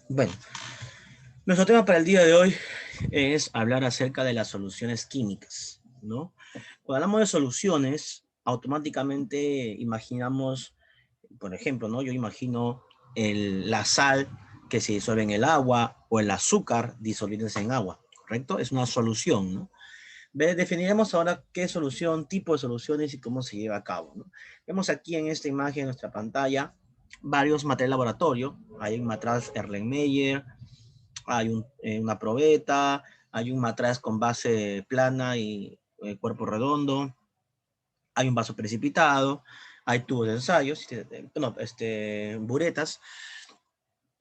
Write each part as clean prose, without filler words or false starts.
Bueno, nuestro tema para el día de hoy es hablar acerca de las soluciones químicas, ¿no? Cuando hablamos de soluciones, automáticamente imaginamos, por ejemplo, ¿no? Yo imagino la sal que se disuelve en el agua o el azúcar disolviéndose en agua, ¿correcto? Es una solución, ¿no? Definiremos ahora qué solución, tipo de soluciones y cómo se lleva a cabo, ¿no? Vemos aquí en esta imagen, en nuestra pantalla, varios materiales de laboratorio. Hay un matraz Erlenmeyer, hay una probeta, hay un matraz con base plana y cuerpo redondo, hay un vaso precipitado, hay tubos de ensayos, buretas.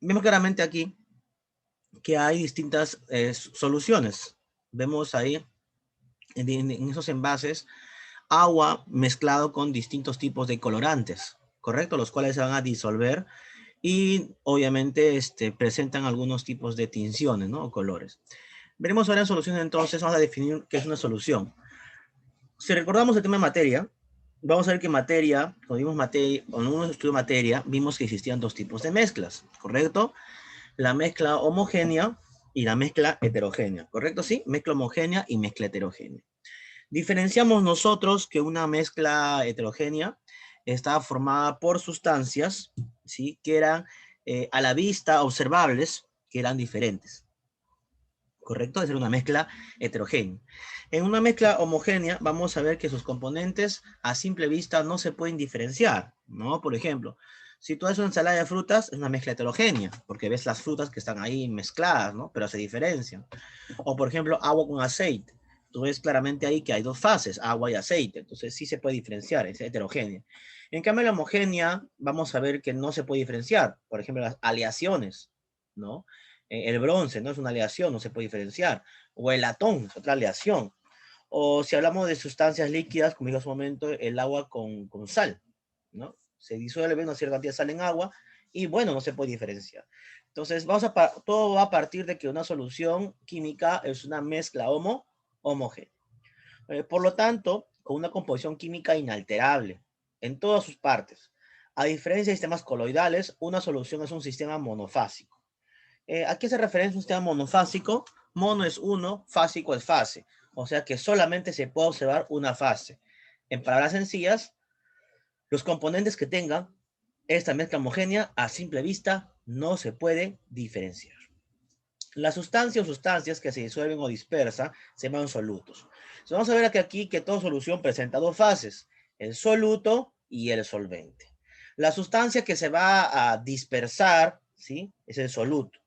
Vemos claramente aquí que hay distintas soluciones. Vemos ahí en esos envases agua mezclado con distintos tipos de colorantes, ¿correcto? Los cuales se van a disolver y obviamente presentan algunos tipos de tinciones, ¿no? O colores. Veremos ahora en solución, entonces vamos a definir qué es una solución. Si recordamos el tema de materia, vamos a ver que materia, cuando uno estudió materia, vimos que existían dos tipos de mezclas, ¿correcto? La mezcla homogénea y la mezcla heterogénea, ¿correcto? Sí, mezcla homogénea y mezcla heterogénea. Diferenciamos nosotros que una mezcla heterogénea estaba formada por sustancias, ¿sí? Que eran a la vista observables, que eran diferentes. ¿Correcto? Es una mezcla heterogénea. En una mezcla homogénea vamos a ver que sus componentes a simple vista no se pueden diferenciar, ¿no? Por ejemplo, si tú haces una ensalada de frutas, es una mezcla heterogénea, porque ves las frutas que están ahí mezcladas, ¿no? Pero se diferencian. O por ejemplo, agua con aceite. Tú ves claramente ahí que hay dos fases, agua y aceite. Entonces sí se puede diferenciar, es heterogénea. En cambio, la homogénea, vamos a ver que no se puede diferenciar. Por ejemplo, las aleaciones, ¿no? El bronce, ¿no? Es una aleación, no se puede diferenciar. O el latón, es otra aleación. O si hablamos de sustancias líquidas, como dije hace un momento, el agua con sal, ¿no? Se disuelve una cierta cantidad de sal en agua y bueno, no se puede diferenciar. Entonces, todo va a partir de que una solución química es una mezcla homogénea. Por lo tanto, con una composición química inalterable en todas sus partes. A diferencia de sistemas coloidales, una solución es un sistema monofásico. ¿A qué se refiere un sistema monofásico? Mono es uno, fásico es fase. O sea que solamente se puede observar una fase. En palabras sencillas, los componentes que tengan esta mezcla homogénea a simple vista no se puede diferenciar. Las sustancias o sustancias que se disuelven o dispersan se llaman solutos. Entonces vamos a ver aquí que toda solución presenta dos fases, el soluto y el solvente. La sustancia que se va a dispersar, ¿sí? Es el soluto.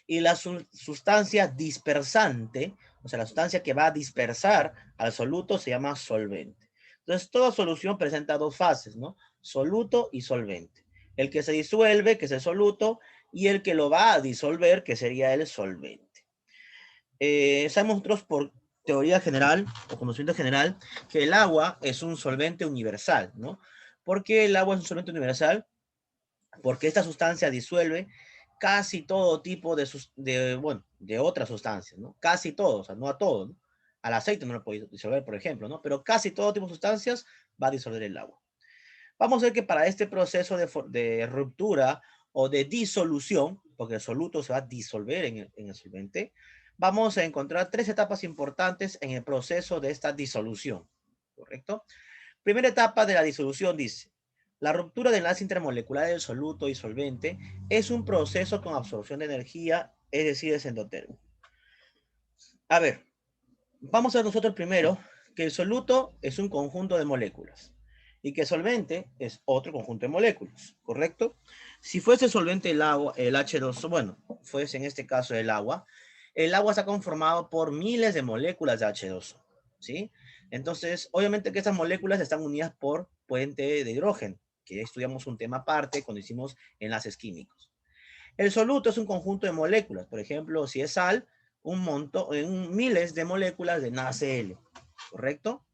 Y la sustancia dispersante, o sea, la sustancia que va a dispersar al soluto se llama solvente. Entonces, toda solución presenta dos fases, ¿no? Soluto y solvente. El que se disuelve, que es el soluto, y el que lo va a disolver, que sería el solvente. Sabemos nosotros por teoría general o conocimiento general que el agua es un solvente universal, ¿no? ¿Por qué el agua es un solvente universal? Porque esta sustancia disuelve casi todo tipo de otras sustancias, ¿no? Casi todo, o sea, no a todo, ¿no? Al aceite no lo puede disolver, por ejemplo, ¿no? Pero casi todo tipo de sustancias va a disolver el agua. Vamos a ver que para este proceso de ruptura o de disolución, porque el soluto se va a disolver en el solvente, vamos a encontrar tres etapas importantes en el proceso de esta disolución, ¿correcto? Primera etapa de la disolución dice, la ruptura del enlace intermolecular del soluto y solvente es un proceso con absorción de energía, es decir, es endotérmico. A ver, vamos a ver nosotros primero que el soluto es un conjunto de moléculas y que el solvente es otro conjunto de moléculas, ¿correcto? Si fuese solvente el agua, el H2O, bueno, fuese en este caso el agua está conformado por miles de moléculas de H2O, ¿sí? Entonces, obviamente que estas moléculas están unidas por puente de hidrógeno, que ya estudiamos un tema aparte cuando hicimos enlaces químicos. El soluto es un conjunto de moléculas, por ejemplo, si es sal, miles de moléculas de NaCl, ¿correcto?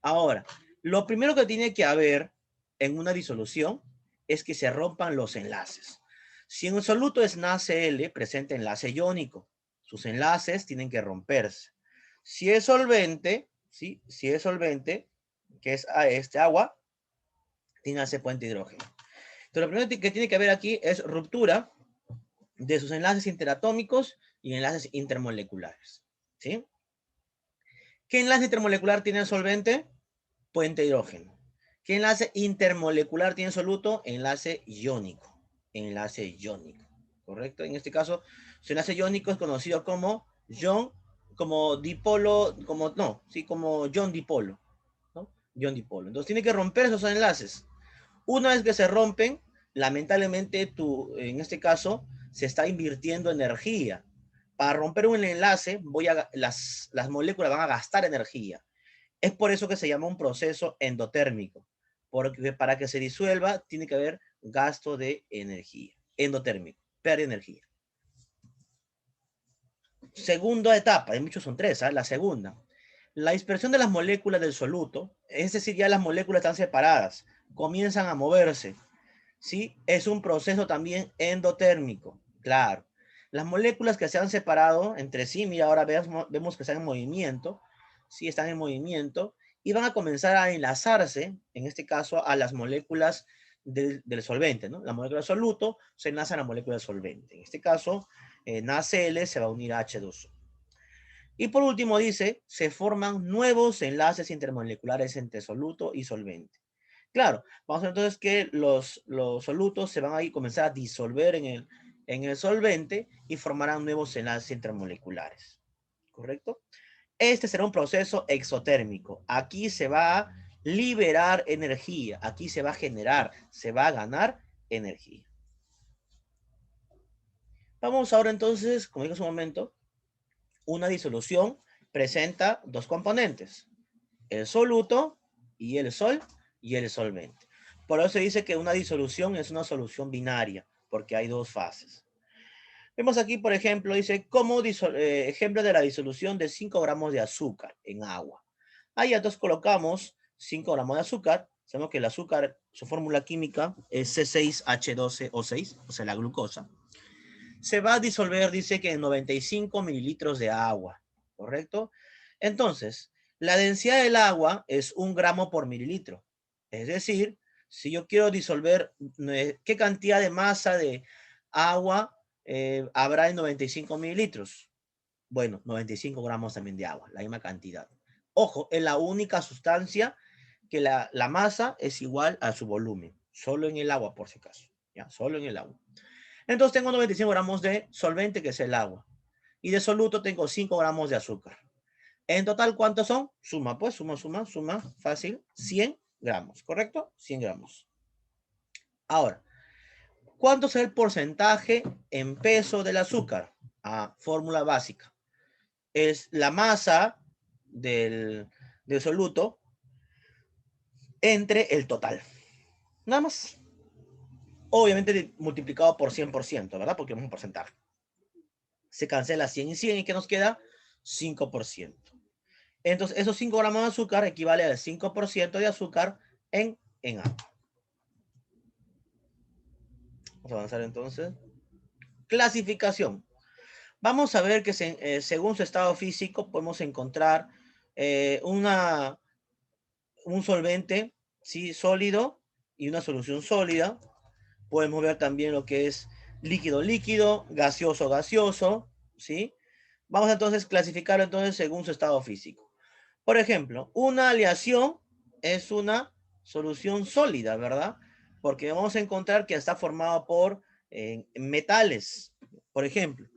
Ahora, lo primero que tiene que haber en una disolución es que se rompan los enlaces. Si en el soluto es NaCl, presenta enlace iónico. Sus enlaces tienen que romperse. Si es solvente, ¿sí? Si es solvente, que es este agua, tiene ese puente de hidrógeno. Entonces, lo primero que tiene que haber aquí es ruptura de sus enlaces interatómicos y enlaces intermoleculares, ¿sí? ¿Qué enlace intermolecular tiene el solvente? Puente de hidrógeno. ¿Qué enlace intermolecular tiene el soluto? Enlace iónico. Enlace iónico, ¿correcto? En este caso, su enlace iónico es conocido como como dipolo, como John dipolo, ¿no? John dipolo. Entonces tiene que romper esos enlaces. Una vez que se rompen, lamentablemente en este caso, se está invirtiendo energía. Para romper un enlace, las moléculas van a gastar energía. Es por eso que se llama un proceso endotérmico, porque para que se disuelva tiene que haber gasto de energía. Endotérmico, pérdida de energía. Segunda etapa, de muchos son tres, ¿eh? La segunda. La dispersión de las moléculas del soluto, es decir, ya las moléculas están separadas, comienzan a moverse, ¿sí? Es un proceso también endotérmico, claro. Las moléculas que se han separado entre sí, mira, ahora vemos que están en movimiento, sí, están en movimiento, y van a comenzar a enlazarse, en este caso, a las moléculas del solvente, ¿no? La molécula de soluto se enlaza a la molécula de solvente. En este caso, NaCl se va a unir a H2O. Y por último dice, se forman nuevos enlaces intermoleculares entre soluto y solvente. Claro, vamos a ver entonces que los solutos se van a comenzar a disolver en el solvente y formarán nuevos enlaces intermoleculares. ¿Correcto? Este será un proceso exotérmico. Aquí se va a liberar energía, aquí se va a generar, se va a ganar energía. Vamos ahora entonces, como dije hace un momento, una disolución presenta dos componentes, el soluto y el solvente. Por eso se dice que una disolución es una solución binaria, porque hay dos fases. Vemos aquí, por ejemplo, dice, ejemplo de la disolución de 5 gramos de azúcar en agua. Ahí entonces colocamos 5 gramos de azúcar. Sabemos que el azúcar, su fórmula química es C6H12O6, o sea, la glucosa. Se va a disolver, dice que en 95 mililitros de agua, ¿correcto? Entonces, la densidad del agua es 1 gramo por mililitro. Es decir, si yo quiero disolver, ¿qué cantidad de masa de agua habrá en 95 mililitros? Bueno, 95 gramos también de agua, la misma cantidad. Ojo, es la única sustancia que la masa es igual a su volumen, solo en el agua por si acaso, ¿ya? Solo en el agua. Entonces tengo 95 gramos de solvente, que es el agua. Y de soluto tengo 5 gramos de azúcar. En total, ¿cuántos son? Suma, pues, suma, fácil. 100 gramos, ¿correcto? 100 gramos. Ahora, ¿cuánto es el porcentaje en peso del azúcar? Fórmula básica. Es la masa del soluto entre el total. Nada más. Obviamente multiplicado por 100%, ¿verdad? Porque es un porcentaje. Se cancela 100 y 100 y ¿qué nos queda? 5%. Entonces, esos 5 gramos de azúcar equivale al 5% de azúcar en agua. Vamos a avanzar entonces. Clasificación. Vamos a ver que según su estado físico podemos encontrar un solvente, ¿sí? Sólido y una solución sólida. Podemos ver también lo que es líquido-líquido, gaseoso-gaseoso, ¿sí? Vamos a entonces clasificarlo entonces según su estado físico. Por ejemplo, una aleación es una solución sólida, ¿verdad? Porque vamos a encontrar que está formado por metales. Por ejemplo,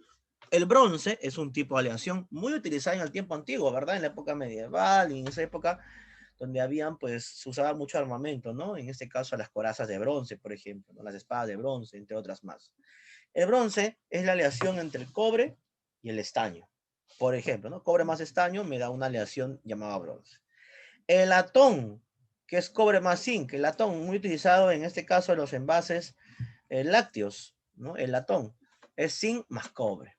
el bronce es un tipo de aleación muy utilizada en el tiempo antiguo, ¿verdad? En la época medieval y en esa época donde se usaba mucho armamento, ¿no? En este caso las corazas de bronce, por ejemplo, ¿no? Las espadas de bronce, entre otras más. El bronce es la aleación entre el cobre y el estaño. Por ejemplo, ¿no? Cobre más estaño me da una aleación llamada bronce. El latón, que es cobre más zinc, el latón muy utilizado en este caso en los envases lácteos, ¿no? El latón es zinc más cobre.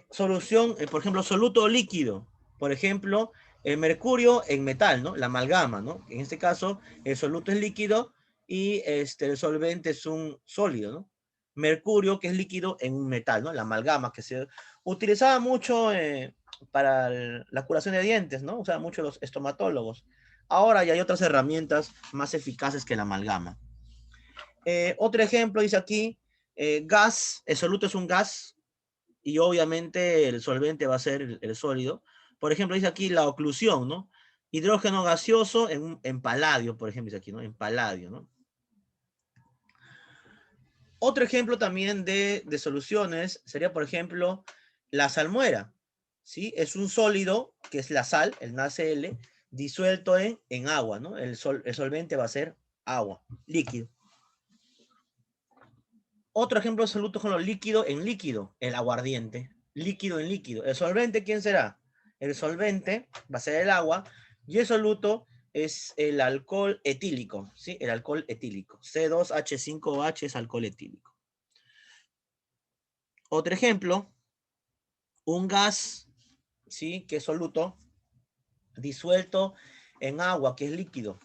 Solución, por ejemplo, soluto líquido, por ejemplo, el mercurio en metal, ¿no? La amalgama, ¿no? En este caso, el soluto es líquido y el solvente es un sólido, ¿no? mercurio, que es líquido, en un metal, ¿no? La amalgama, que se utilizaba mucho para la curación de dientes, ¿no? Usaban mucho los estomatólogos. Ahora ya hay otras herramientas más eficaces que la amalgama. Otro ejemplo dice aquí, gas, el soluto es un gas y obviamente el solvente va a ser el sólido. Por ejemplo, dice aquí la oclusión, ¿no? Hidrógeno gaseoso en paladio, por ejemplo, dice aquí, ¿no? En paladio, ¿no? Otro ejemplo también de soluciones sería, por ejemplo, la salmuera, ¿sí? Es un sólido, que es la sal, el NaCl, disuelto en agua, ¿no? El solvente va a ser agua, líquido. Otro ejemplo de soluto con lo líquido en líquido, el aguardiente. Líquido en líquido. ¿El solvente quién será? El solvente va a ser el agua y el soluto es el alcohol etílico, ¿sí? El alcohol etílico. C2H5OH es alcohol etílico. Otro ejemplo, un gas, ¿sí? Que es soluto, disuelto en agua, que es líquido.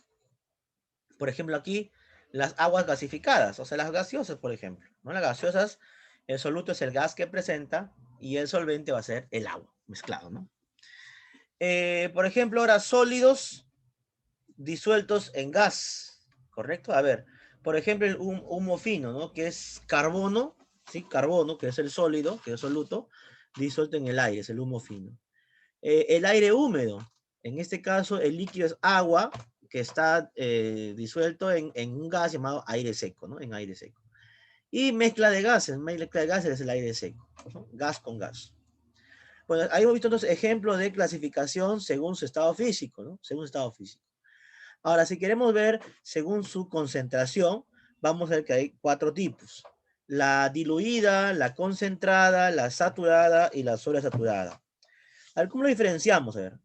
Por ejemplo, aquí las aguas gasificadas, o sea, las gaseosas, por ejemplo, ¿no? Las gaseosas, el soluto es el gas que presenta y el solvente va a ser el agua mezclado, ¿no? Por ejemplo, ahora sólidos disueltos en gas, ¿correcto? A ver, por ejemplo, el humo fino, ¿no? Que es carbono, ¿sí? Carbono, que es el sólido, que es soluto, disuelto en el aire, es el humo fino. El aire húmedo, en este caso el líquido es agua que está disuelto en un gas llamado aire seco, ¿no? En aire seco. Y mezcla de gases es el aire seco, ¿no? Gas con gas. Bueno, ahí hemos visto entonces ejemplos de clasificación según su estado físico, ¿no? Según su estado físico. Ahora, si queremos ver según su concentración, vamos a ver que hay 4 tipos. La diluida, la concentrada, la saturada y la sobresaturada. A ver, ¿cómo lo diferenciamos? A ver,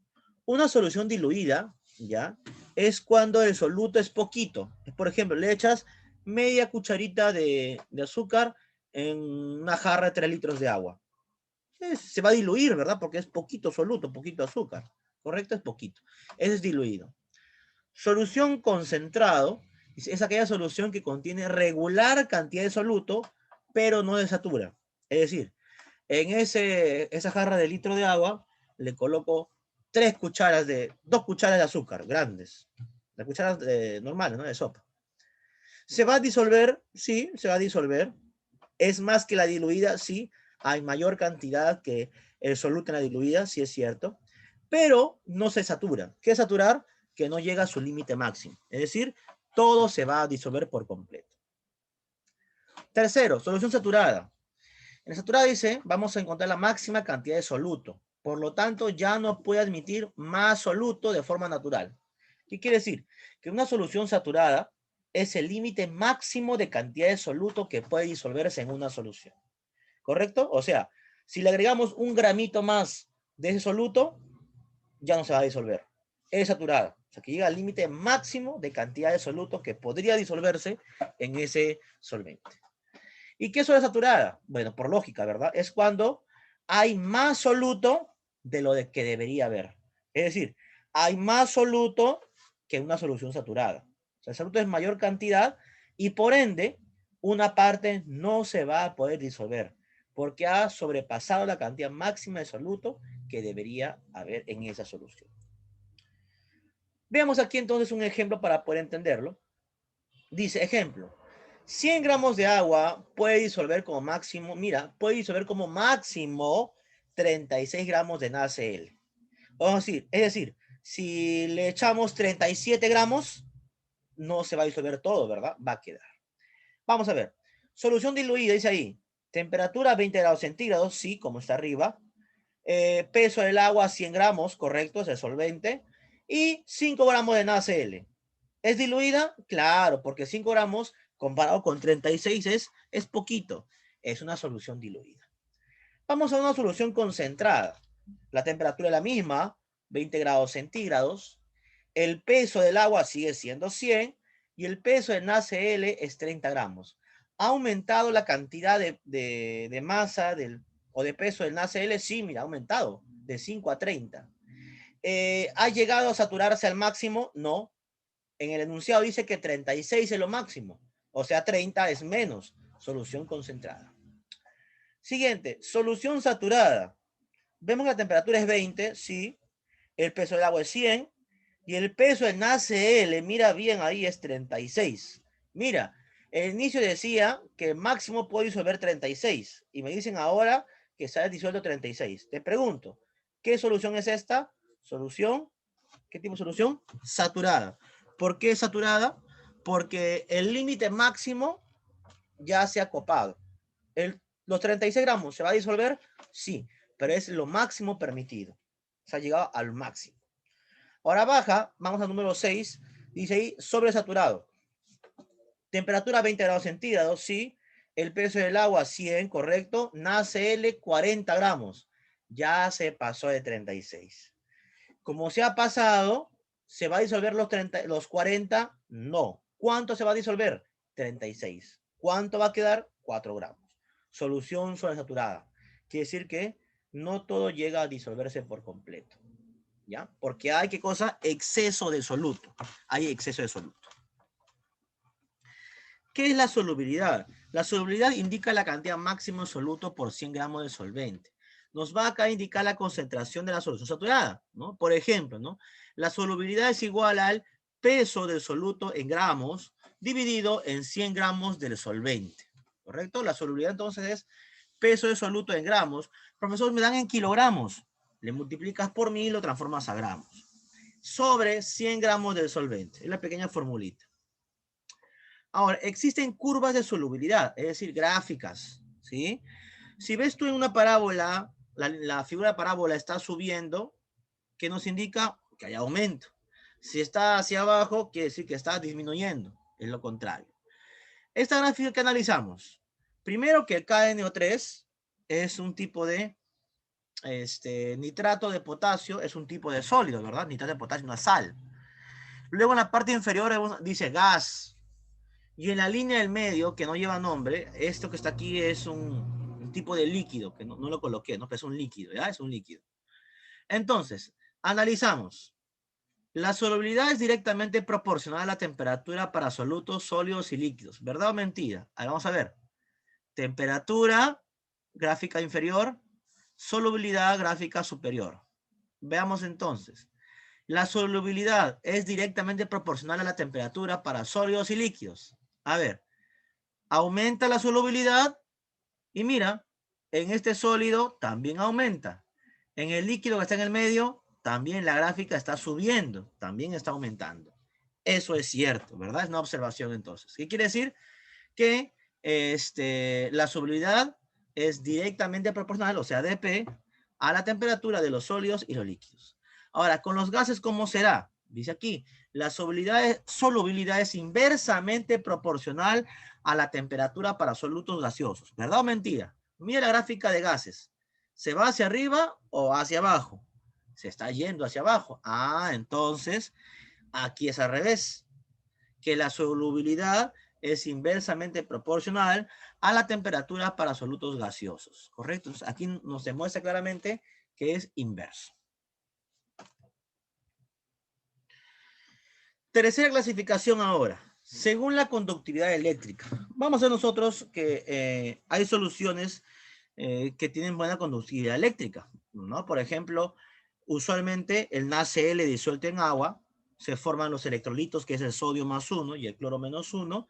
una solución diluida, ¿ya? Es cuando el soluto es poquito. Por ejemplo, le echas media cucharita de azúcar en una jarra de 3 litros de agua. Se va a diluir, ¿verdad? Porque es poquito soluto, poquito azúcar. ¿Correcto? Es poquito. Ese es diluido. Solución concentrado es aquella solución que contiene regular cantidad de soluto, pero no desatura. Es decir, en esa jarra de litro de agua le coloco 2 cucharas de azúcar grandes. Las cucharas normales, ¿no? De sopa. ¿Se va a disolver? Sí, se va a disolver. ¿Es más que la diluida? Sí. Hay mayor cantidad que el soluto en la diluida, sí es cierto. Pero no se satura. ¿Qué es saturar? Que no llega a su límite máximo. Es decir, todo se va a disolver por completo. Tercero, solución saturada. En la saturada dice, vamos a encontrar la máxima cantidad de soluto. Por lo tanto, ya no puede admitir más soluto de forma natural. ¿Qué quiere decir? Que una solución saturada es el límite máximo de cantidad de soluto que puede disolverse en una solución. ¿Correcto? O sea, si le agregamos un gramito más de ese soluto, ya no se va a disolver. Es saturada. O sea, que llega al límite máximo de cantidad de soluto que podría disolverse en ese solvente. ¿Y qué es sobresaturada? Bueno, por lógica, ¿verdad? Es cuando hay más soluto de lo que debería haber. Es decir, hay más soluto que una solución saturada. O sea, el soluto es mayor cantidad y por ende una parte no se va a poder disolver porque ha sobrepasado la cantidad máxima de soluto que debería haber en esa solución. Veamos aquí entonces un ejemplo para poder entenderlo. Dice, ejemplo, 100 gramos de agua puede disolver como máximo, mira, puede disolver como máximo 36 gramos de NaCl. Vamos a decir, es decir, si le echamos 37 gramos, no se va a disolver todo, ¿verdad? Va a quedar. Vamos a ver. Solución diluida, dice ahí. Temperatura 20 grados centígrados, sí, como está arriba. Peso del agua 100 gramos, correcto, es el solvente. Y 5 gramos de NaCl. ¿Es diluida? Claro, porque 5 gramos comparado con 36 es poquito. Es una solución diluida. Vamos a una solución concentrada. La temperatura es la misma, 20 grados centígrados. El peso del agua sigue siendo 100 y el peso del NaCl es 30 gramos. ¿Ha aumentado la cantidad de masa o de peso del NaCl? Sí, mira, ha aumentado de 5 a 30. ¿Ha llegado a saturarse al máximo? No. En el enunciado dice que 36 es lo máximo. O sea, 30 es menos. Solución concentrada. Siguiente, solución saturada. Vemos que la temperatura es 20, sí. El peso del agua es 100. Y el peso del NaCl, mira bien ahí, es 36. Mira, el inicio decía que máximo puede disolver 36. Y me dicen ahora que se ha disuelto 36. Te pregunto, ¿qué solución es esta? Solución, ¿qué tipo de solución? Saturada. ¿Por qué saturada? Porque el límite máximo ya se ha copado. Los 36 gramos se va a disolver, sí, pero es lo máximo permitido. Se ha llegado al máximo. Ahora baja, vamos al número 6, dice ahí sobresaturado. Temperatura 20 grados centígrados, sí. El peso del agua 100, correcto. NaCl 40 gramos. Ya se pasó de 36. Como se ha pasado, ¿se va a disolver los 40? No. ¿Cuánto se va a disolver? 36. ¿Cuánto va a quedar? 4 gramos. Solución sobresaturada. Quiere decir que no todo llega a disolverse por completo. ¿Ya? Porque hay, ¿qué cosa? Exceso de soluto. Hay exceso de soluto. ¿Qué es la solubilidad? La solubilidad indica la cantidad máxima de soluto por 100 gramos de solvente. Nos va acá a indicar la concentración de la solución saturada, ¿no? Por ejemplo, ¿no? La solubilidad es igual al peso del soluto en gramos dividido en 100 gramos del solvente, ¿correcto? La solubilidad entonces es peso de soluto en gramos. Profesor, me dan en kilogramos. Le multiplicas por 1000 y lo transformas a gramos. Sobre 100 gramos del solvente. Es la pequeña formulita. Ahora, existen curvas de solubilidad, es decir, gráficas, ¿sí? Si ves tú en una parábola, la figura de parábola está subiendo, ¿qué nos indica? Que hay aumento. Si está hacia abajo, quiere decir que está disminuyendo, es lo contrario. Esta gráfica que analizamos, primero que el KNO3 es un tipo de nitrato de potasio, es un tipo de sólido, ¿verdad? Nitrato de potasio, una sal. Luego en la parte inferior dice gas. Y en la línea del medio, que no lleva nombre, esto que está aquí es un tipo de líquido, que no lo coloqué, ¿no? Pero es un líquido, ¿ya? Es un líquido. Entonces, analizamos. La solubilidad es directamente proporcional a la temperatura para solutos, sólidos y líquidos. ¿Verdad o mentira? Ahí vamos a ver. Temperatura, gráfica inferior. Solubilidad, gráfica superior. Veamos entonces. La solubilidad es directamente proporcional a la temperatura para sólidos y líquidos. A ver, aumenta la solubilidad y mira, en este sólido también aumenta. En el líquido que está en el medio, también la gráfica está subiendo, también está aumentando. Eso es cierto, ¿verdad? Es una observación entonces. ¿Qué quiere decir? Que la solubilidad es directamente proporcional, o sea, dP, a la temperatura de los sólidos y los líquidos. Ahora, con los gases, ¿cómo será? Dice aquí, la solubilidad es inversamente proporcional a la temperatura para solutos gaseosos. ¿Verdad o mentira? Mira la gráfica de gases. ¿Se va hacia arriba o hacia abajo? Se está yendo hacia abajo. Ah, entonces, aquí es al revés. Que la solubilidad es inversamente proporcional a la temperatura para solutos gaseosos. ¿Correcto? Entonces, aquí nos demuestra claramente que es inverso. Tercera clasificación ahora. Según la conductividad eléctrica. Vamos a ver nosotros que hay soluciones que tienen buena conductividad eléctrica, ¿no? Por ejemplo, usualmente el NaCl disuelto en agua, se forman los electrolitos, que es el sodio más 1 y el cloro menos 1,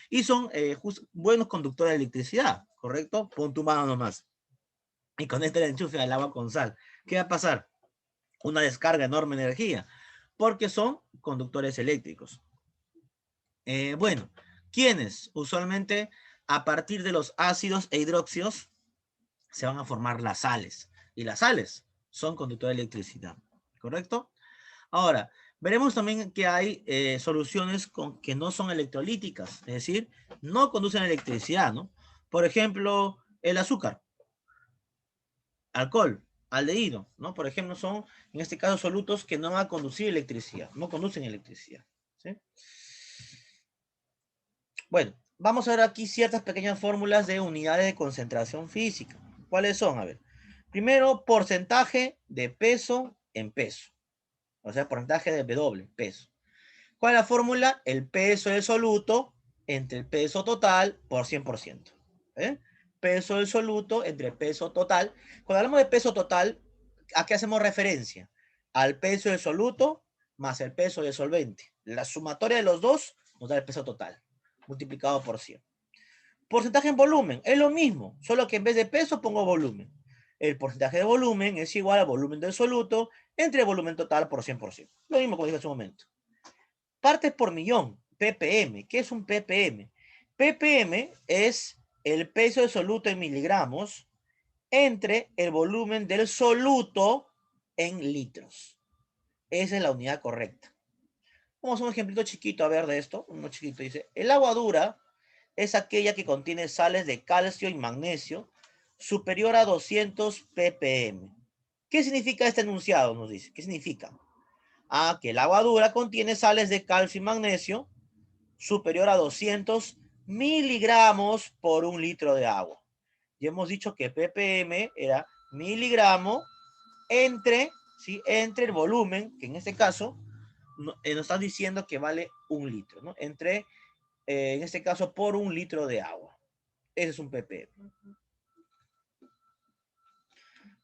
y son buenos conductores de electricidad, ¿correcto? Pon tu mano nomás. Y con este enchufe al agua con sal. ¿Qué va a pasar? Una descarga enorme de energía, porque son conductores eléctricos. Bueno, ¿quiénes? Usualmente a partir de los ácidos e hidróxidos se van a formar las sales. Y las sales son conductores de electricidad, ¿correcto? Ahora, veremos también que hay soluciones que no son electrolíticas, es decir, no conducen electricidad, ¿no? Por ejemplo, el azúcar, alcohol, aldehído, ¿no? Por ejemplo, son, en este caso, solutos que no van a conducir electricidad, no conducen electricidad, ¿sí? Bueno, vamos a ver aquí ciertas pequeñas fórmulas de unidades de concentración física. ¿Cuáles son? A ver, primero, porcentaje de peso en peso. O sea, porcentaje de W, peso. ¿Cuál es la fórmula? El peso del soluto entre el peso total por 100%. ¿eh? Peso del soluto entre peso total. Cuando hablamos de peso total, ¿a qué hacemos referencia? Al peso del soluto más el peso del solvente. La sumatoria de los dos nos da el peso total, multiplicado por 100. Porcentaje en volumen, es lo mismo, solo que en vez de peso pongo volumen. El porcentaje de volumen es igual al volumen del soluto entre el volumen total por 100%. Lo mismo como dije hace un momento. Partes por millón, ppm. ¿Qué es un ppm? ppm es el peso del soluto en miligramos entre el volumen del soluto en litros. Esa es la unidad correcta. Vamos a un ejemplito chiquito a ver de esto. Uno chiquito dice, el agua dura es aquella que contiene sales de calcio y magnesio superior a 200 ppm. ¿Qué significa este enunciado? Nos dice. ¿Qué significa? Que el agua dura contiene sales de calcio y magnesio superior a 200 miligramos por un litro de agua. Ya hemos dicho que ppm era miligramo entre, ¿sí? Entre el volumen, que en este caso nos están diciendo que vale un litro, ¿no? Entre, en este caso, por un litro de agua. Ese es un ppm.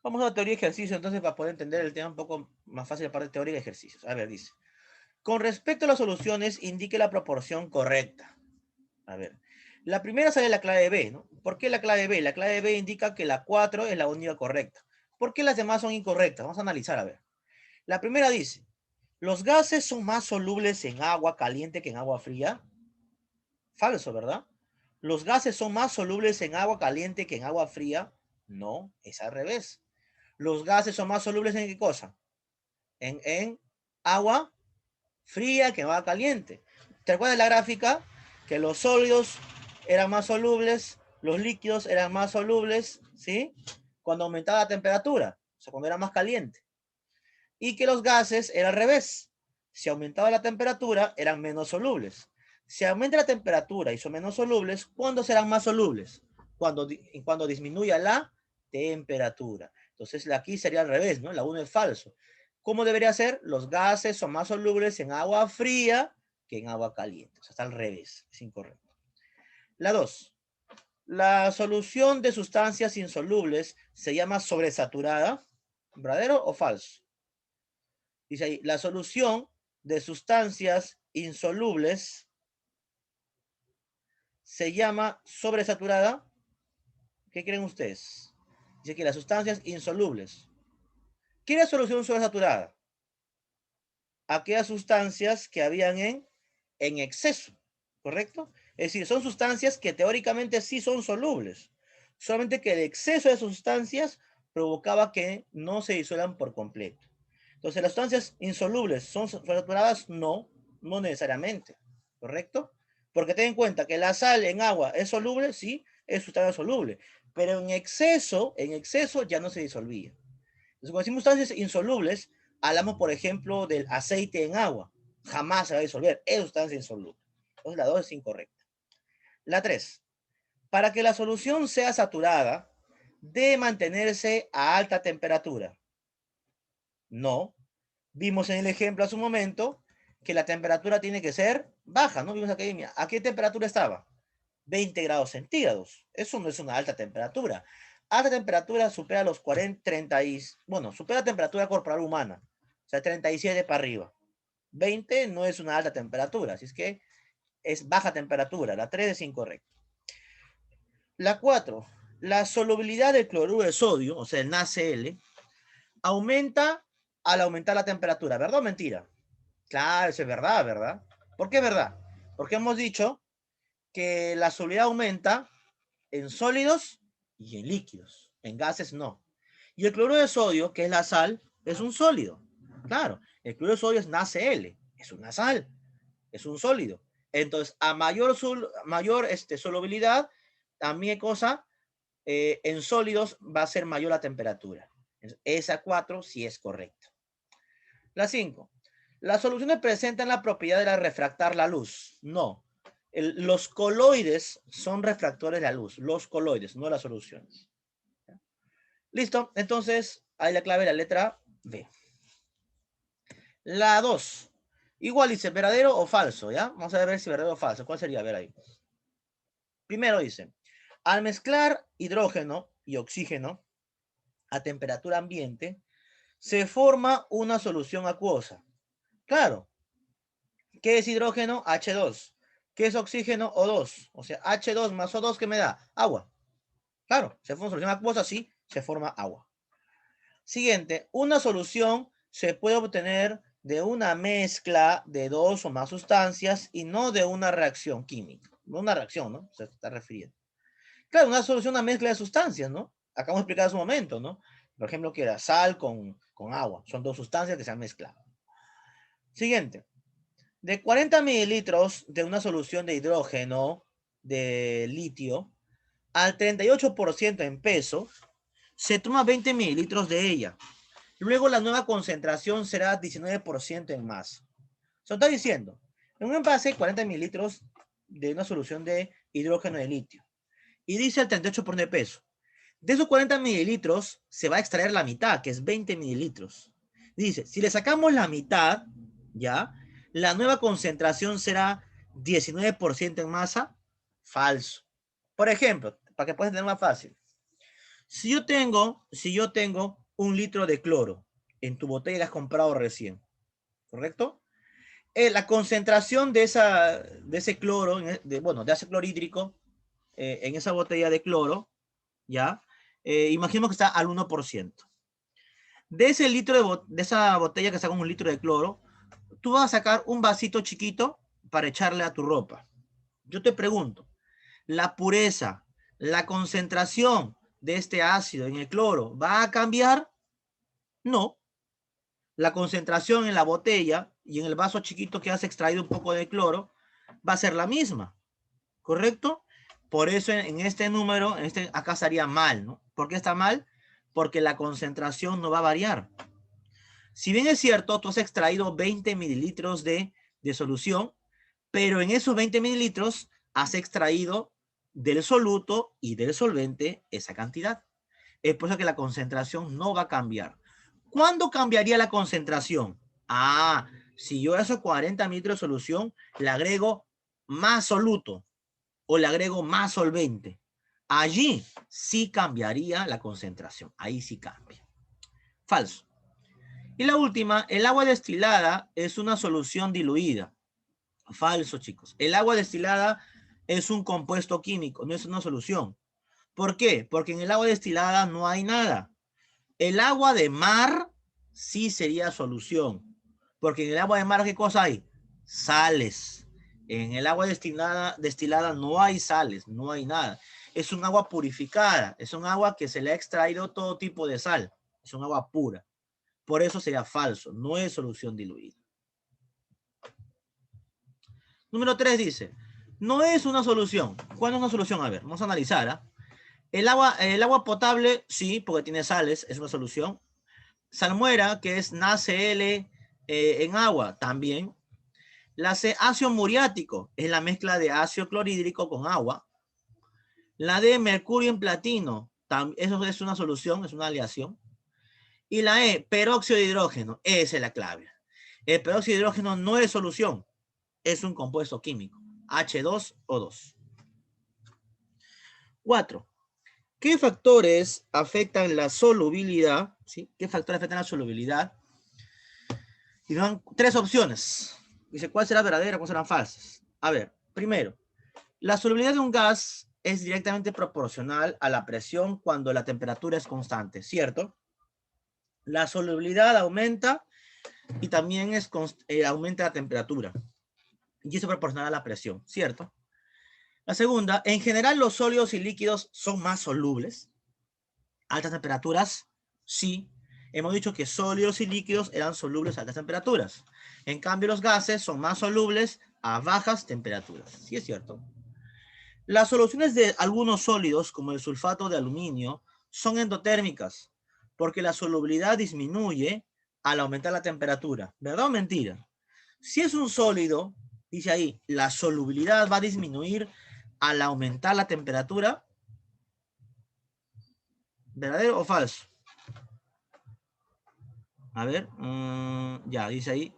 Vamos a la teoría y ejercicio, entonces, para poder entender el tema un poco más fácil, la parte de teoría y ejercicios. A ver, dice. Con respecto a las soluciones, indique la proporción correcta. A ver. La primera sale la clave B, ¿no? ¿Por qué la clave B? La clave B indica que la 4 es la única correcta. ¿Por qué las demás son incorrectas? Vamos a analizar, a ver. La primera dice, ¿los gases son más solubles en agua caliente que en agua fría? Falso, ¿verdad? ¿Los gases son más solubles en agua caliente que en agua fría? No, es al revés. ¿Los gases son más solubles en qué cosa? En agua fría que en agua caliente. ¿Te acuerdas de la gráfica? Que los sólidos eran más solubles, los líquidos eran más solubles, ¿sí? Cuando aumentaba la temperatura, o sea, cuando era más caliente. Y que los gases era al revés. Si aumentaba la temperatura, eran menos solubles. Si aumenta la temperatura y son menos solubles, ¿cuándo serán más solubles? Cuando disminuya la temperatura. Entonces aquí sería al revés, ¿no? La 1 es falso. ¿Cómo debería ser? Los gases son más solubles en agua fría que en agua caliente. O sea, está al revés. Es incorrecto. La 2. La solución de sustancias insolubles se llama sobresaturada. ¿Verdadero o falso? Dice ahí, la solución de sustancias insolubles se llama sobresaturada. ¿Qué creen ustedes? Dice que las sustancias insolubles. ¿Qué es la solución sobresaturada? Aquellas sustancias que habían en exceso, ¿correcto? Es decir, son sustancias que teóricamente sí son solubles, solamente que el exceso de sustancias provocaba que no se disuelvan por completo. Entonces, ¿las sustancias insolubles son sobresaturadas? No, no necesariamente, ¿correcto? Porque ten en cuenta que la sal en agua es soluble, sí, es sustancia soluble, pero en exceso ya no se disolvía. Entonces, cuando decimos sustancias insolubles, hablamos, por ejemplo, del aceite en agua. Jamás se va a disolver, es sustancia insoluble. Entonces, la 2 es incorrecta. La 3. Para que la solución sea saturada, debe mantenerse a alta temperatura. No. Vimos en el ejemplo hace un momento que la temperatura tiene que ser baja, ¿no? Vimos academia. ¿A qué temperatura estaba? 20 grados centígrados. Eso no es una alta temperatura. Alta temperatura supera los 40, 30 y, bueno, supera la temperatura corporal humana. O sea, 37 para arriba. 20 no es una alta temperatura, así es que es baja temperatura. La 3 es incorrecta. La 4. La solubilidad del cloruro de sodio, o sea, el NaCl, aumenta al aumentar la temperatura. ¿Verdad o mentira? Claro, eso es verdad, ¿verdad? ¿Por qué es verdad? Porque hemos dicho que la solubilidad aumenta en sólidos y en líquidos. En gases no. Y el cloruro de sodio, que es la sal, es un sólido. Claro, el cloruro de sodio es NaCl, es una sal, es un sólido. Entonces, a mayor solubilidad, también cosa, en sólidos va a ser mayor la temperatura. Esa 4 sí es correcta. La 5. Las soluciones presentan la propiedad de refractar la luz. No. Los coloides son refractores de la luz. Los coloides, no las soluciones. Listo. Entonces, ahí la clave, la letra B. La 2. Igual dice, ¿verdadero o falso? ¿Ya? Vamos a ver si verdadero o falso. ¿Cuál sería? A ver ahí. Primero dice, Al mezclar hidrógeno y oxígeno a temperatura ambiente, se forma una solución acuosa. Claro, ¿qué es hidrógeno? H2. ¿Qué es oxígeno? O2. O sea, H2 más O2, ¿qué me da? Agua. Claro, se forma una solución acuosa, sí, se forma agua. Siguiente, una solución se puede obtener de una mezcla de dos o más sustancias y no de una reacción química. No una reacción, ¿no? Se está refiriendo. Claro, una solución, una mezcla de sustancias, ¿no? Acabamos de explicar hace un momento, ¿no? Por ejemplo, que era sal con agua. Son dos sustancias que se han mezclado. Siguiente. De 40 mililitros de una solución de hidrógeno de litio, al 38% en peso, se toma 20 mililitros de ella. Luego la nueva concentración será 19% en masa. Se está diciendo, en un envase 40 mililitros de una solución de hidrógeno de litio. Y dice el 38% de peso. De esos 40 mililitros se va a extraer la mitad, que es 20 mililitros. Dice, si le sacamos la mitad, ¿ya? La nueva concentración será 19% en masa. Falso. Por ejemplo, para que puedas tener más fácil. Si yo tengo 1 litro de cloro en tu botella que has comprado recién, ¿correcto? La concentración de ese cloro, de ese clorhídrico, en esa botella de cloro, ¿ya? Imaginemos que está al 1%. De ese de esa botella que está con 1 litro de cloro, tú vas a sacar un vasito chiquito para echarle a tu ropa. Yo te pregunto, ¿la pureza, la concentración de este ácido en el cloro va a cambiar? No. La concentración en la botella y en el vaso chiquito que has extraído un poco de cloro va a ser la misma, ¿correcto? Por eso en este número, acá estaría mal, ¿no? ¿Por qué está mal? Porque la concentración no va a variar. Si bien es cierto, tú has extraído 20 mililitros de solución, pero en esos 20 mililitros has extraído del soluto y del solvente esa cantidad. Es por eso que la concentración no va a cambiar. ¿Cuándo cambiaría la concentración? Ah, si yo a esos 40 mililitros de solución le agrego más soluto o le agrego más solvente, allí sí cambiaría la concentración. Ahí sí cambia. Falso. Y la última, el agua destilada es una solución diluida. Falso, chicos. El agua destilada es un compuesto químico, no es una solución. ¿Por qué? Porque en el agua destilada no hay nada. El agua de mar sí sería solución. Porque en el agua de mar, ¿qué cosa hay? Sales. En el agua destilada no hay sales, no hay nada. Es un agua purificada, es un agua que se le ha extraído todo tipo de sal. Es un agua pura. Por eso sería falso, no es solución diluida. Número 3 dice, no es una solución. ¿Cuándo es una solución? A ver, vamos a analizar. ¿Ah? El agua potable, sí, porque tiene sales, es una solución. Salmuera, que es NaCl en agua, también. Ácido muriático, es la mezcla de ácido clorhídrico con agua. La de mercurio en platino, eso es una solución, es una aleación. Y la peróxido de hidrógeno, esa es la clave. El peróxido de hidrógeno no es solución, es un compuesto químico, H2O2. 4. ¿Qué factores afectan la solubilidad? ¿Sí? ¿Qué factores afectan la solubilidad? Y nos dan 3 opciones. Dice, ¿cuál será verdadera? ¿Cuáles serán falsas? A ver, primero, la solubilidad de un gas es directamente proporcional a la presión cuando la temperatura es constante, ¿cierto? La solubilidad aumenta y también aumenta la temperatura. Y eso es proporcional a la presión, ¿cierto? La segunda, en general los sólidos y líquidos son más solubles. Altas temperaturas, sí. Hemos dicho que sólidos y líquidos eran solubles a altas temperaturas. En cambio, los gases son más solubles a bajas temperaturas. Sí es cierto. Las soluciones de algunos sólidos, como el sulfato de aluminio, son endotérmicas, porque la solubilidad disminuye al aumentar la temperatura. ¿Verdad o mentira? Si es un sólido, dice ahí, la solubilidad va a disminuir al aumentar la temperatura. ¿Verdadero o falso? A ver, ya, dice ahí.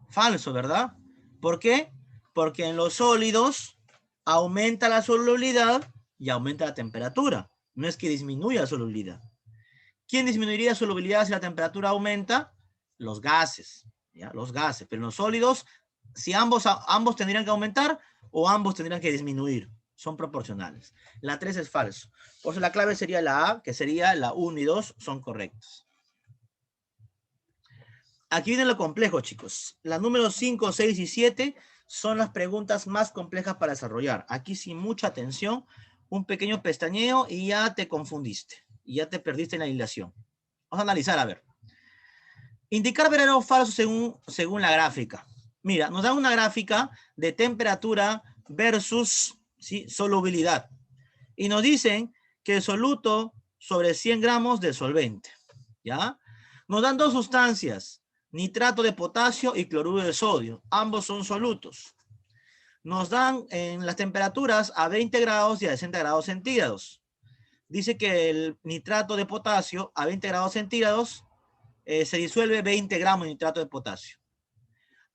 Falso, ¿verdad? ¿Por qué? Porque en los sólidos aumenta la solubilidad y aumenta la temperatura. No es que disminuya la solubilidad. ¿Quién disminuiría la solubilidad si la temperatura aumenta? Los gases, ¿ya? Los gases. Pero los sólidos, si ambos tendrían que aumentar o ambos tendrían que disminuir. Son proporcionales. La 3 es falso. Por eso la clave sería la A, que sería la 1 y 2 son correctos. Aquí viene lo complejo, chicos. Las números 5, 6 y 7 son las preguntas más complejas para desarrollar. Aquí sin mucha atención, un pequeño pestañeo y ya te confundiste. Y ya te perdiste en la hilación. Vamos a analizar, a ver. Indicar verdadero o falso según la gráfica. Mira, nos da una gráfica de temperatura versus, ¿sí?, solubilidad. Y nos dicen que el soluto sobre 100 gramos de solvente. ¿Ya? Nos dan dos sustancias, nitrato de potasio y cloruro de sodio. Ambos son solutos. Nos dan en las temperaturas a 20 grados y a 60 grados centígrados. Dice que el nitrato de potasio a 20 grados centígrados se disuelve 20 gramos de nitrato de potasio.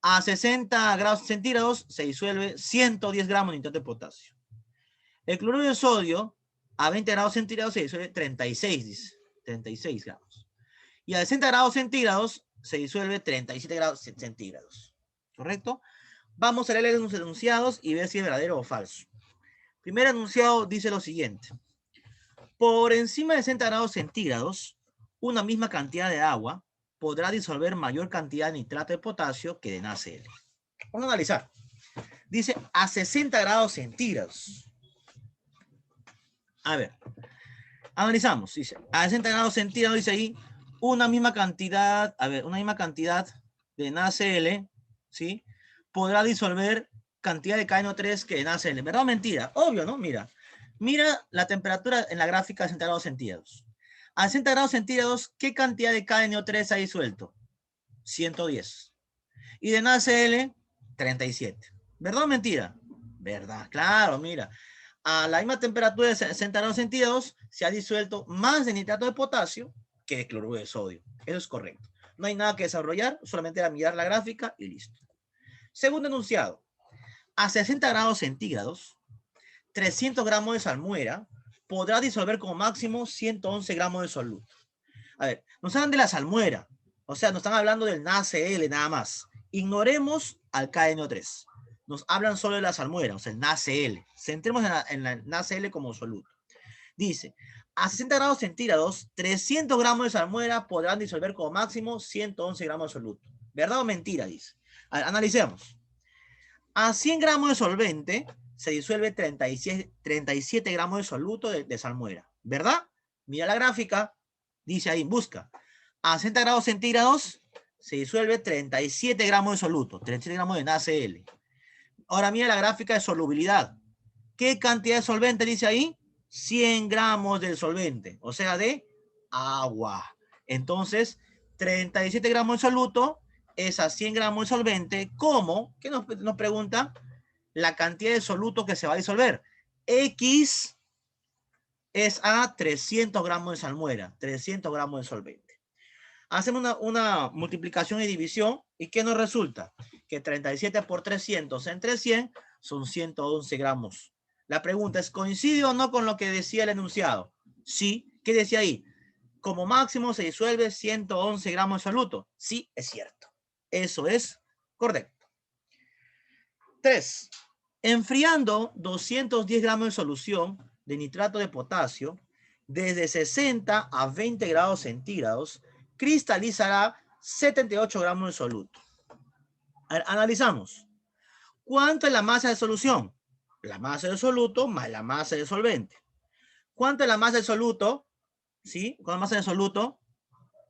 A 60 grados centígrados se disuelve 110 gramos de nitrato de potasio. El cloruro de sodio a 20 grados centígrados se disuelve 36, dice, 36 gramos. Y a 60 grados centígrados se disuelve 37 grados centígrados. ¿Correcto? Vamos a leer los enunciados y ver si es verdadero o falso. Primer enunciado dice lo siguiente. Por encima de 60 grados centígrados, una misma cantidad de agua podrá disolver mayor cantidad de nitrato de potasio que de NaCl. Vamos a analizar. Dice a 60 grados centígrados. A ver, analizamos. Dice a 60 grados centígrados, dice ahí, una misma cantidad, una misma cantidad de NaCl, ¿sí?, podrá disolver cantidad de KNO3 que de NaCl. ¿Verdad o mentira? Obvio, ¿no? Mira la temperatura en la gráfica a 60 grados centígrados. A 60 grados centígrados, ¿qué cantidad de KNO3 ha disuelto? 110. Y de NaCl, 37. ¿Verdad o mentira? Verdad, claro, mira. A la misma temperatura de 60 grados centígrados se ha disuelto más de nitrato de potasio que de cloruro de sodio. Eso es correcto. No hay nada que desarrollar, solamente era mirar la gráfica y listo. Segundo enunciado. A 60 grados centígrados, 300 gramos de salmuera podrá disolver como máximo 111 gramos de soluto. A ver, nos hablan de la salmuera. O sea, nos están hablando del NaCl nada más. Ignoremos al KNO3. Nos hablan solo de la salmuera, o sea, el NaCl. Centremos en la NaCl como soluto. Dice, a 60 grados centígrados, 300 gramos de salmuera podrán disolver como máximo 111 gramos de soluto. ¿Verdad o mentira? Dice. A ver, analicemos. A 100 gramos de solvente se disuelve 37 gramos de soluto de salmuera. ¿Verdad? Mira la gráfica. Dice ahí, busca. A 60 grados centígrados se disuelve 37 gramos de soluto, 37 gramos de NaCl. Ahora mira la gráfica de solubilidad. ¿Qué cantidad de solvente dice ahí? 100 gramos del solvente, o sea, de agua. Entonces, 37 gramos de soluto es a 100 gramos de solvente. ¿Cómo? ¿Qué nos pregunta? La cantidad de soluto que se va a disolver. X es a 300 gramos de salmuera, 300 gramos de solvente. Hacemos una multiplicación y división. ¿Y qué nos resulta? Que 37 por 300 entre 100 son 111 gramos. La pregunta es, ¿coincide o no con lo que decía el enunciado? Sí. ¿Qué decía ahí? Como máximo se disuelve 111 gramos de soluto. Sí, es cierto. Eso es correcto. 3. Enfriando 210 gramos de solución de nitrato de potasio desde 60 a 20 grados centígrados, cristalizará 78 gramos de soluto. A ver, analizamos. ¿Cuánto es la masa de solución? La masa de soluto más la masa de solvente. ¿Cuánto es la masa de soluto? ¿Sí? ¿Cuánto es la masa de soluto?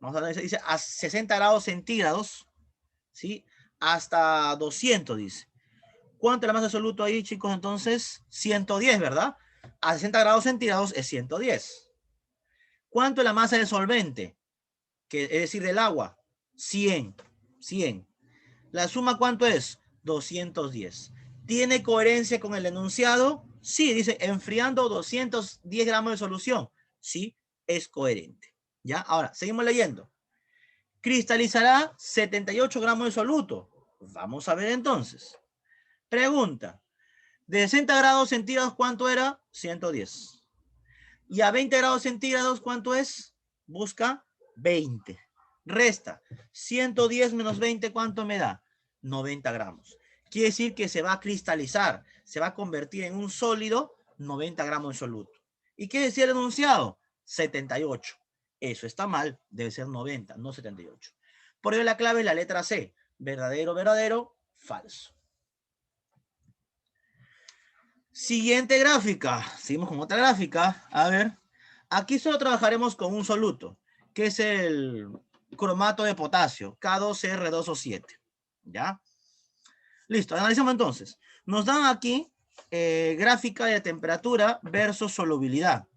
Vamos a analizar, dice a 60 grados centígrados, ¿sí? Hasta 200, dice. ¿Cuánto es la masa de soluto ahí, chicos? Entonces, 110, ¿verdad? A 60 grados centígrados es 110. ¿Cuánto es la masa de solvente? Es decir, del agua. 100. ¿La suma cuánto es? 210. ¿Tiene coherencia con el enunciado? Sí, dice enfriando 210 gramos de solución. Sí, es coherente. ¿Ya? Ahora, seguimos leyendo. Cristalizará 78 gramos de soluto. Vamos a ver entonces. Pregunta. De 60 grados centígrados, ¿cuánto era? 110. Y a 20 grados centígrados, ¿cuánto es? Busca 20. Resta 110 menos 20, ¿cuánto me da? 90 gramos. Quiere decir que se va a cristalizar, se va a convertir en un sólido 90 gramos en soluto. ¿Y qué decía el enunciado? 78. Eso está mal, debe ser 90, no 78. Por ello la clave es la letra C. Verdadero, verdadero, falso. Siguiente gráfica. Seguimos con otra gráfica. A ver. Aquí solo trabajaremos con un soluto, que es el cromato de potasio, K2CR2O7. ¿Ya? Listo, analizamos entonces. Nos dan aquí gráfica de temperatura versus solubilidad.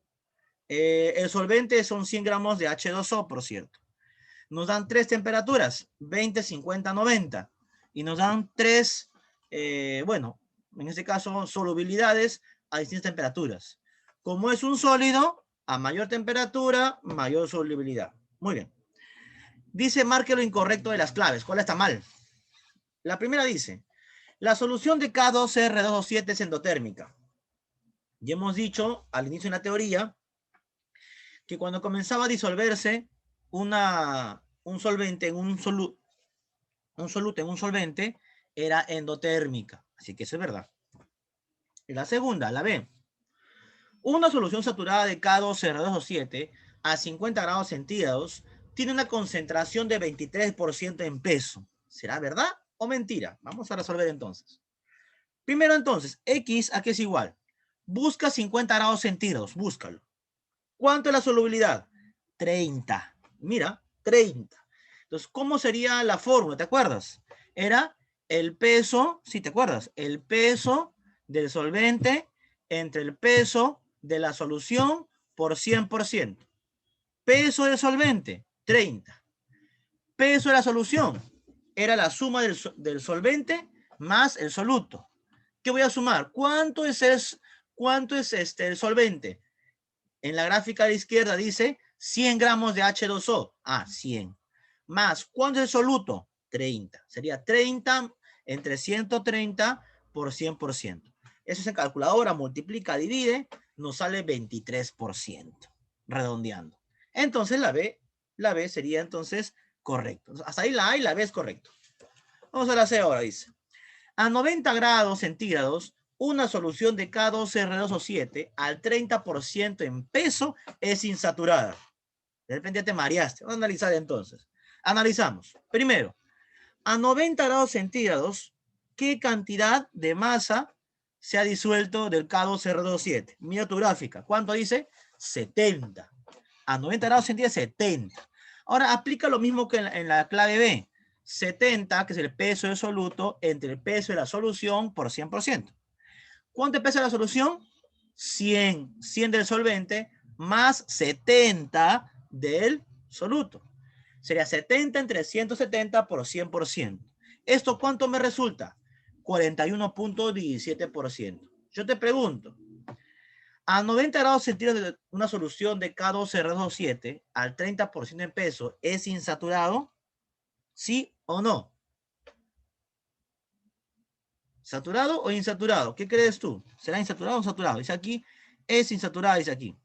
El solvente son 100 gramos de H2O, por cierto. Nos dan tres temperaturas, 20, 50, 90. Y nos dan tres, bueno, en este caso, solubilidades a distintas temperaturas. Como es un sólido, a mayor temperatura, mayor solubilidad. Muy bien. Dice, marque lo incorrecto de las claves. ¿Cuál está mal? La primera dice, la solución de K2CR2O7 es endotérmica. Ya hemos dicho al inicio de la teoría que cuando comenzaba a disolverse un solvente en un soluto en un solvente era endotérmica. Así que eso es verdad. Y la segunda, la B. Una solución saturada de K2CR2O7 a 50 grados centígrados tiene una concentración de 23% en peso. ¿Será verdad o mentira? Vamos a resolver entonces. Primero entonces, X a qué es igual. Busca 50 grados centígrados, búscalo. ¿Cuánto es la solubilidad? 30. Mira, 30. Entonces, ¿cómo sería la fórmula? ¿Te acuerdas? Era el peso, si te acuerdas, el peso del solvente entre el peso de la solución por 100%. Peso del solvente, 30. Peso de la solución era la suma del solvente más el soluto. ¿Qué voy a sumar? ¿Cuánto es el solvente? En la gráfica de la izquierda dice 100 gramos de H2O. Ah, 100. Más, ¿cuánto es el soluto? 30. Sería 30 entre 130 por 100%. Eso es en calculadora, multiplica, divide, nos sale 23%, redondeando. Entonces la B sería entonces correcto. Hasta ahí la A y la B es correcto. Vamos a la C ahora, dice. A 90 grados centígrados, una solución de K2R2O7 al 30% en peso es insaturada. De repente ya te mareaste. Vamos a analizar entonces. Analizamos. Primero, a 90 grados centígrados, ¿qué cantidad de masa se ha disuelto del K2R2O7? Mira tu gráfica. ¿Cuánto dice? 70. A 90 grados centígrados, 70. Ahora aplica lo mismo que en la clave B. 70, que es el peso del soluto, entre el peso de la solución por 100%. ¿Cuánto pesa la solución? 100. 100 del solvente más 70 del soluto. Sería 70 entre 170 por 100%. ¿Esto cuánto me resulta? 41.17%. Yo te pregunto, a 90 grados centígrados de una solución de K2R2O7 al 30% en peso, ¿es insaturado? ¿Sí o no? ¿Saturado o insaturado? ¿Qué crees tú? ¿Será insaturado o saturado? Dice aquí, es insaturado, dice aquí.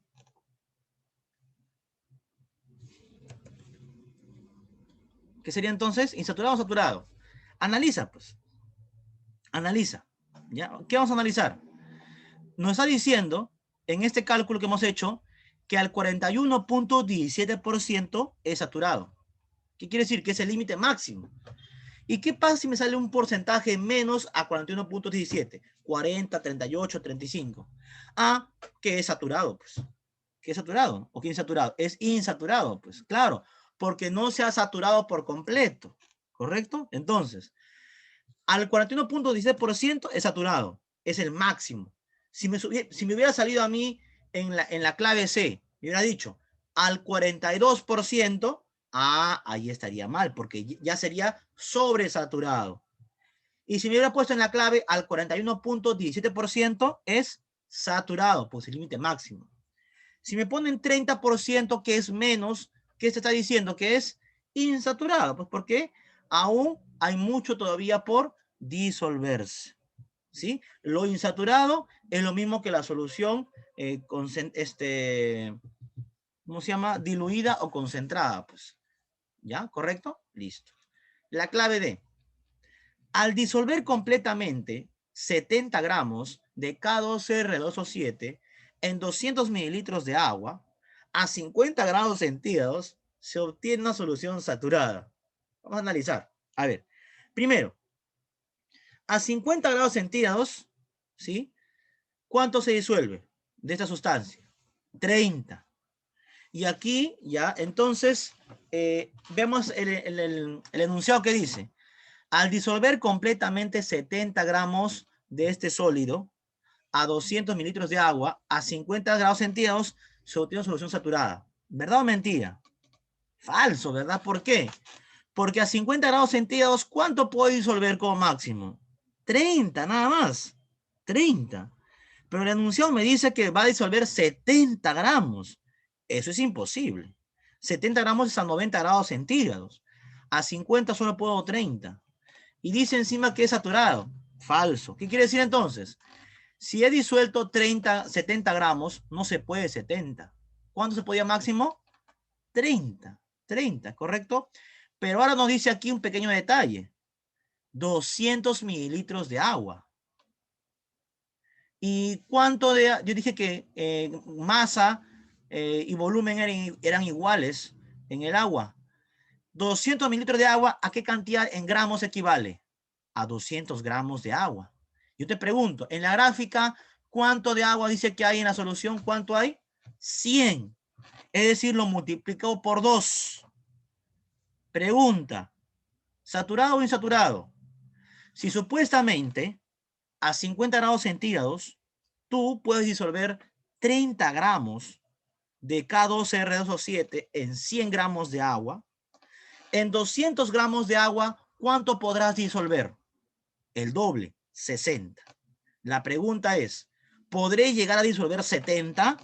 ¿Qué sería entonces? ¿Insaturado o saturado? Analiza, pues. Analiza. ¿Ya? ¿Qué vamos a analizar? Nos está diciendo, en este cálculo que hemos hecho, que al 41.17% es saturado. ¿Qué quiere decir? Que es el límite máximo. ¿Y qué pasa si me sale un porcentaje menos a 41.17? 40, 38, 35. Ah, que es saturado, pues. ¿Qué es saturado? ¿O qué es insaturado? Es insaturado, pues. Claro, porque no se ha saturado por completo. ¿Correcto? Entonces, al 41.17% es saturado. Es el máximo. Si me hubiera salido a mí en la clave C, me hubiera dicho al 42%, ahí estaría mal, porque ya sería sobresaturado. Y si me hubiera puesto en la clave al 41.17%, es saturado, pues el límite máximo. Si me ponen 30%, que es menos, ¿qué se está diciendo? Que es insaturado, pues porque aún hay mucho todavía por disolverse. ¿sí? Lo insaturado es lo mismo que la solución ¿cómo se llama? Diluida o concentrada, pues. ¿Ya? ¿Correcto? Listo. La clave D. Al disolver completamente 70 gramos de K2R2O7 en 200 mililitros de agua a 50 grados centígrados, se obtiene una solución saturada. Vamos a analizar. A ver, primero, a 50 grados centígrados, ¿sí? ¿Cuánto se disuelve de esta sustancia? 30. Y aquí ya, entonces, vemos el enunciado que dice, al disolver completamente 70 gramos de este sólido a 200 mililitros de agua a 50 grados centígrados, se obtiene una solución saturada. ¿Verdad o mentira? Falso, ¿verdad? ¿Por qué? Porque a 50 grados centígrados, ¿cuánto puede disolver como máximo? 30, nada más. 30. Pero el enunciado me dice que va a disolver 70 gramos. Eso es imposible. 70 gramos es a 90 grados centígrados. A 50 solo puedo 30. Y dice encima que es saturado. Falso. ¿Qué quiere decir entonces? Si he disuelto 70 gramos, no se puede 70. ¿Cuánto se podía máximo? 30, ¿correcto? Pero ahora nos dice aquí un pequeño detalle. 200 mililitros de agua. ¿Y cuánto de...? Yo dije que masa y volumen eran iguales en el agua. 200 mililitros de agua, ¿a qué cantidad en gramos equivale? A 200 gramos de agua. Yo te pregunto, en la gráfica, ¿cuánto de agua dice que hay en la solución? ¿Cuánto hay? 100. Es decir, lo multiplicado por 2. Pregunta, ¿saturado o insaturado? Si supuestamente a 50 grados centígrados, tú puedes disolver 30 gramos de K2R2O7 en 100 gramos de agua. En 200 gramos de agua, ¿cuánto podrás disolver? El doble, 60. La pregunta es, ¿podré llegar a disolver 70?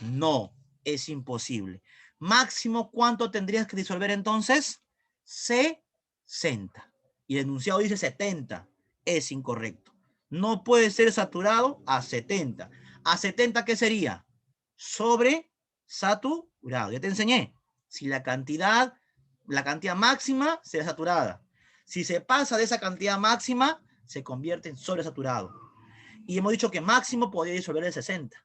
No, es imposible. Máximo, ¿cuánto tendrías que disolver entonces? 60. Y el enunciado dice 70. Es incorrecto. No puede ser saturado a 70. ¿A 70 qué sería? Sobre saturado. Ya te enseñé. Si la cantidad máxima será saturada. Si se pasa de esa cantidad máxima, se convierte en sobresaturado. Y hemos dicho que máximo podría disolver el 60.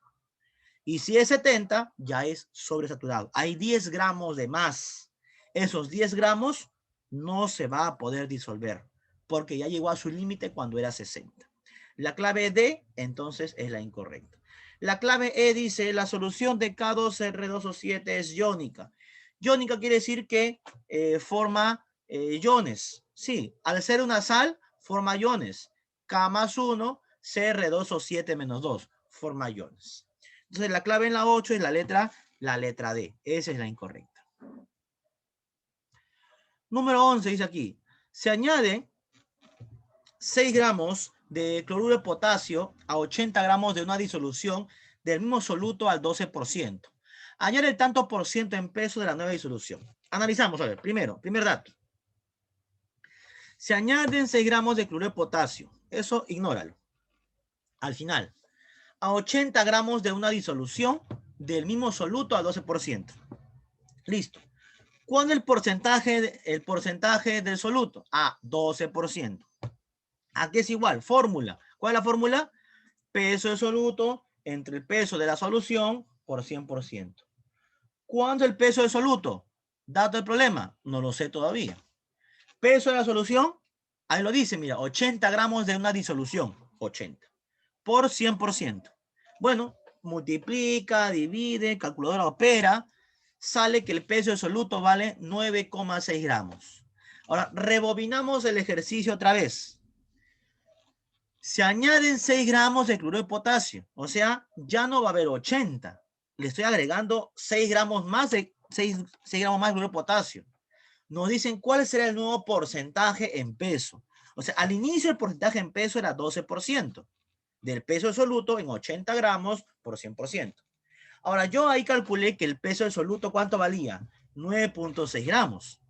Y si es 70, ya es sobresaturado. Hay 10 gramos de más. Esos 10 gramos no se va a poder disolver porque ya llegó a su límite cuando era 60. La clave D, entonces, es la incorrecta. La clave E dice, la solución de K2R2O7 es iónica. Iónica quiere decir que forma iones. Sí, al ser una sal, forma iones. K más 1, CR2O7 menos 2, forma iones. Entonces la clave en la 8 es la letra D. Esa es la incorrecta. Número 11 dice aquí. Se añade 6 gramos de cloruro de potasio a 80 gramos de una disolución del mismo soluto al 12%. Añade el tanto por ciento en peso de la nueva disolución. Analizamos, a ver, primer dato. Se añaden 6 gramos de cloruro de potasio. Eso ignóralo. Al final, a 80 gramos de una disolución del mismo soluto al 12%. Listo. ¿Cuál es el porcentaje del soluto? A 12%. Aquí es igual, fórmula. ¿Cuál es la fórmula? Peso del soluto entre el peso de la solución por 100%. ¿Cuánto es el peso del soluto? Dato del problema, no lo sé todavía. Peso de la solución, ahí lo dice, mira, 80 gramos de una disolución, 80, por 100%. Bueno, multiplica, divide, calculadora opera, sale que el peso del soluto vale 9,6 gramos. Ahora, rebobinamos el ejercicio otra vez. Se añaden 6 gramos de cloruro de potasio, o sea, ya no va a haber 80. Le estoy agregando 6 gramos más de 6 gramos más de cloruro de potasio. Nos dicen cuál será el nuevo porcentaje en peso. O sea, al inicio el porcentaje en peso era 12% del peso soluto en 80 gramos por 100%. Ahora, yo ahí calculé que el peso del soluto, ¿cuánto valía? 9,6 gramos.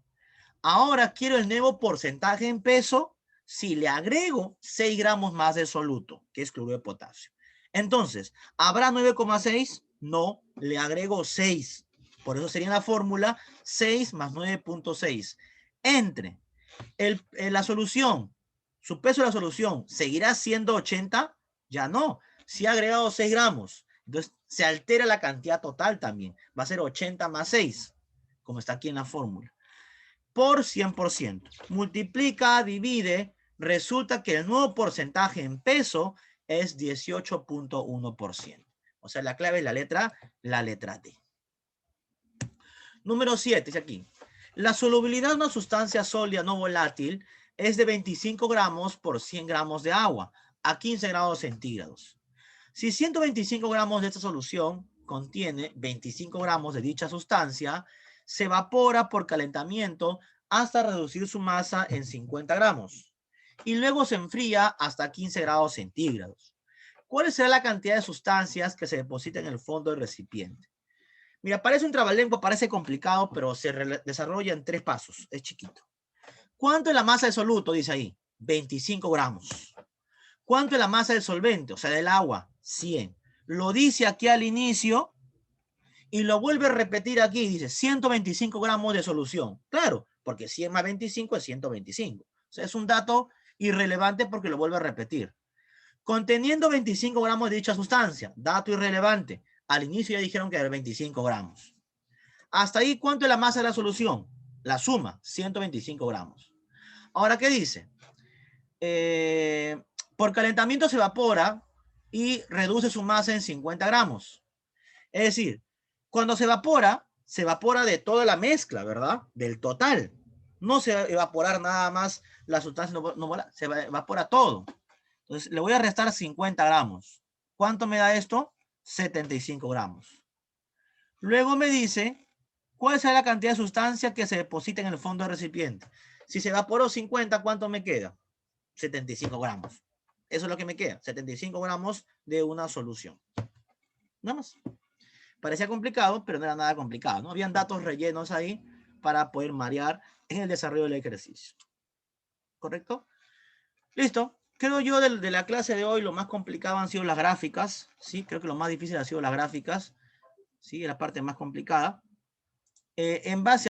Ahora quiero el nuevo porcentaje en peso si le agrego 6 gramos más de soluto, que es cloruro de potasio. Entonces, ¿habrá 9,6? No, le agrego 6. Por eso sería la fórmula 6 más 9,6. Entre la solución, su peso de la solución, ¿seguirá siendo 80? Ya no. Si ha agregado 6 gramos, entonces se altera la cantidad total también. Va a ser 80 más 6, como está aquí en la fórmula, por 100%. Multiplica, divide, resulta que el nuevo porcentaje en peso es 18,1%. O sea, la clave es la letra D. Número 7, dice aquí. La solubilidad de una sustancia sólida no volátil es de 25 gramos por 100 gramos de agua a 15 grados centígrados. Si 125 gramos de esta solución contiene 25 gramos de dicha sustancia, se evapora por calentamiento hasta reducir su masa en 50 gramos y luego se enfría hasta 15 grados centígrados. ¿Cuál será la cantidad de sustancias que se deposita en el fondo del recipiente? Mira, parece un trabalengua, parece complicado, pero se desarrolla en 3 pasos. Es chiquito. ¿Cuánto es la masa del soluto? Dice ahí. 25 gramos. ¿Cuánto es la masa del solvente? O sea, del agua. 100. Lo dice aquí al inicio y lo vuelve a repetir aquí. Dice 125 gramos de solución. Claro, porque 100 más 25 es 125. O sea, es un dato irrelevante porque lo vuelve a repetir. Conteniendo 25 gramos de dicha sustancia. Dato irrelevante. Al inicio ya dijeron que era 25 gramos. Hasta ahí, ¿cuánto es la masa de la solución? La suma, 125 gramos. Ahora, ¿qué dice? Por calentamiento se evapora y reduce su masa en 50 gramos. Es decir, cuando se evapora de toda la mezcla, ¿verdad? Del total. No se va a evaporar nada más la sustancia, se evapora todo. Entonces, le voy a restar 50 gramos. ¿Cuánto me da esto? 75 gramos. Luego me dice, ¿cuál será la cantidad de sustancia que se deposita en el fondo del recipiente? Si se evaporó 50, ¿cuánto me queda? 75 gramos. Eso es lo que me queda, 75 gramos de una solución. Nada más. Parecía complicado, pero no era nada complicado, ¿no? Habían datos rellenos ahí para poder marear en el desarrollo del ejercicio. ¿Correcto? Listo. Creo yo de la clase de hoy lo más complicado han sido las gráficas, ¿sí? Creo que lo más difícil ha sido las gráficas, ¿sí? La parte más complicada. En base